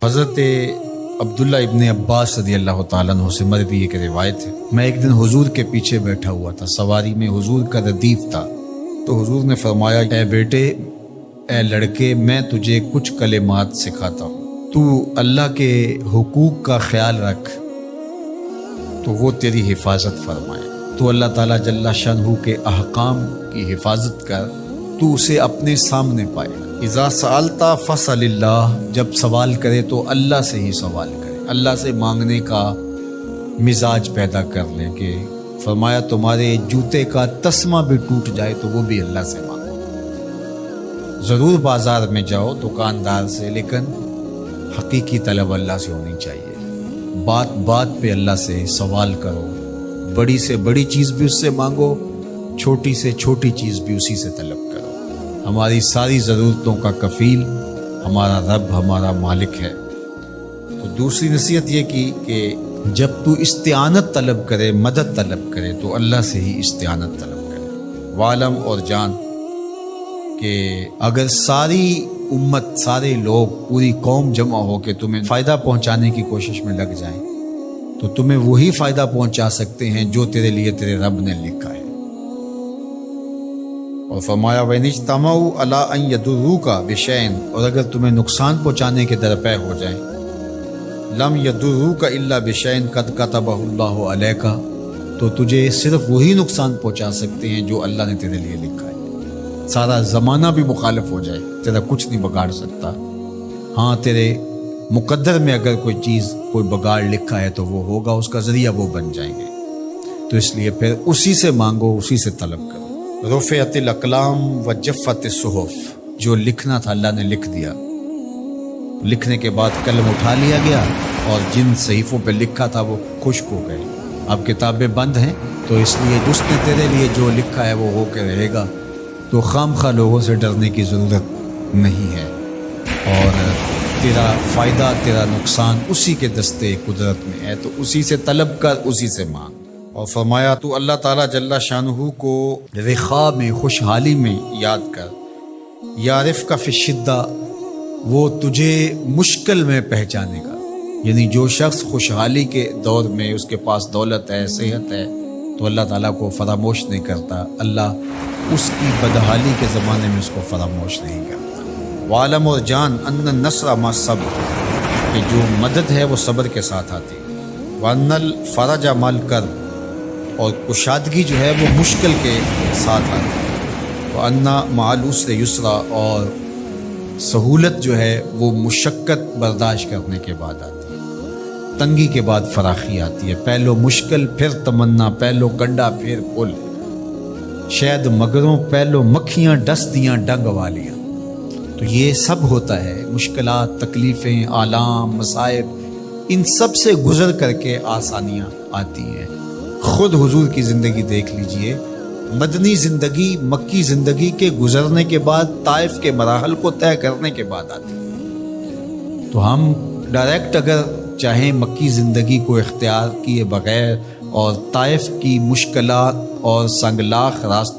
حضرت عبداللہ ابن عباس رضی اللہ تعالیٰ عنہ سے مروی ایک روایت ہے، میں ایک دن حضور کے پیچھے بیٹھا ہوا تھا، سواری میں حضور کا ردیف تھا، تو حضور نے فرمایا، اے بیٹے، اے لڑکے، میں تجھے کچھ کلمات سکھاتا ہوں، تو اللہ کے حقوق کا خیال رکھ تو وہ تیری حفاظت فرمائے، تو اللہ تعالیٰ جل شانہ کے احکام کی حفاظت کر، تو اسے اپنے سامنے پائے گا۔ اذا سألت فاسأل اللہ، جب سوال کرے تو اللہ سے ہی سوال کرے، اللہ سے مانگنے کا مزاج پیدا کر لیں کہ فرمایا تمہارے جوتے کا تسمہ بھی ٹوٹ جائے تو وہ بھی اللہ سے مانگو۔ ضرور بازار میں جاؤ دکاندار سے، لیکن حقیقی طلب اللہ سے ہونی چاہیے، بات بات پہ اللہ سے سوال کرو، بڑی سے بڑی چیز بھی اس سے مانگو، چھوٹی سے چھوٹی چیز بھی اسی سے طلب کرو۔ ہماری ساری ضرورتوں کا کفیل ہمارا رب، ہمارا مالک ہے۔ تو دوسری نصیحت یہ کی کہ جب تو استعانت طلب کرے، مدد طلب کرے، تو اللہ سے ہی استعانت طلب کرے۔ وعلم، اور جان کہ اگر ساری امت، سارے لوگ، پوری قوم جمع ہو کے تمہیں فائدہ پہنچانے کی کوشش میں لگ جائیں تو تمہیں وہی فائدہ پہنچا سکتے ہیں جو تیرے لیے تیرے رب نے لکھا ہے۔ اور فرمایا وَإِنِ اجْتَمَعُوا عَلَىٰ أَن يَضُرُّوكَ بِشَيْءٍ، اور اگر تمہیں نقصان پہنچانے کے درپے ہو جائیں، لَمْ يَضُرُّوكَ إِلَّا بِشَيْءٍ قَدْ كَتَبَهُ اللَّهُ عَلَيْكَ، تو تجھے صرف وہی نقصان پہنچا سکتے ہیں جو اللہ نے تیرے لیے لکھا ہے۔ سارا زمانہ بھی مخالف ہو جائے، تیرا کچھ نہیں بگاڑ سکتا۔ ہاں، تیرے مقدر میں اگر کوئی چیز، کوئی بگاڑ لکھا ہے تو وہ ہوگا، اس کا ذریعہ وہ بن جائیں گے۔ تو اس لیے پھر اسی سے مانگو، اسی سے طلب کرو۔ رفعت الاقلام وجفت الصحف، جو لکھنا تھا اللہ نے لکھ دیا، لکھنے کے بعد قلم اٹھا لیا گیا اور جن صحیفوں پہ لکھا تھا وہ خشک ہو گئے۔ اب کتابیں بند ہیں، تو اس لیے اس نے تیرے لیے جو لکھا ہے وہ ہو کے رہے گا، تو خام خواہ لوگوں سے ڈرنے کی ضرورت نہیں ہے، اور تیرا فائدہ، تیرا نقصان اسی کے دستے قدرت میں ہے، تو اسی سے طلب کر، اسی سے مانگ۔ اور فرمایا تو اللہ تعالیٰ جل شانہ کو رخاء میں، خوشحالی میں یاد کر، یعرف کا فی الشدہ، وہ تجھے مشکل میں پہچانے گا۔ یعنی جو شخص خوشحالی کے دور میں اس کے پاس دولت ہے، صحت ہے، تو اللہ تعالیٰ کو فراموش نہیں کرتا، اللہ اس کی بدحالی کے زمانے میں اس کو فراموش نہیں کرتا۔ وعلم، اور جان، ان النصر مع الصبر، کہ جو مدد ہے وہ صبر کے ساتھ آتی ہے۔ وان الفرج مع الکرب، اور کشادگی جو ہے وہ مشکل کے ساتھ آتی ہے۔ وان مع العسر یسرا، اور سہولت جو ہے وہ مشقت برداشت کرنے کے بعد آتی ہے، تنگی کے بعد فراخی آتی ہے۔ پہلو مشکل، پھر تمنا، پہلو کنڈا، پھر پل، شاید مگروں پہلو مکھیاں ڈس دیاں ڈنگ والیاں۔ تو یہ سب ہوتا ہے، مشکلات، تکلیفیں، آلام، مصائب، ان سب سے گزر کر کے آسانیاں آتی ہیں۔ خود حضور کی زندگی دیکھ لیجئے، مدنی زندگی مکی زندگی کے گزرنے کے بعد، طائف کے مراحل کو طے کرنے کے بعد آتی۔ تو ہم ڈائریکٹ اگر چاہیں مکی زندگی کو اختیار کیے بغیر اور طائف کی مشکلات اور سنگلاخ راستوں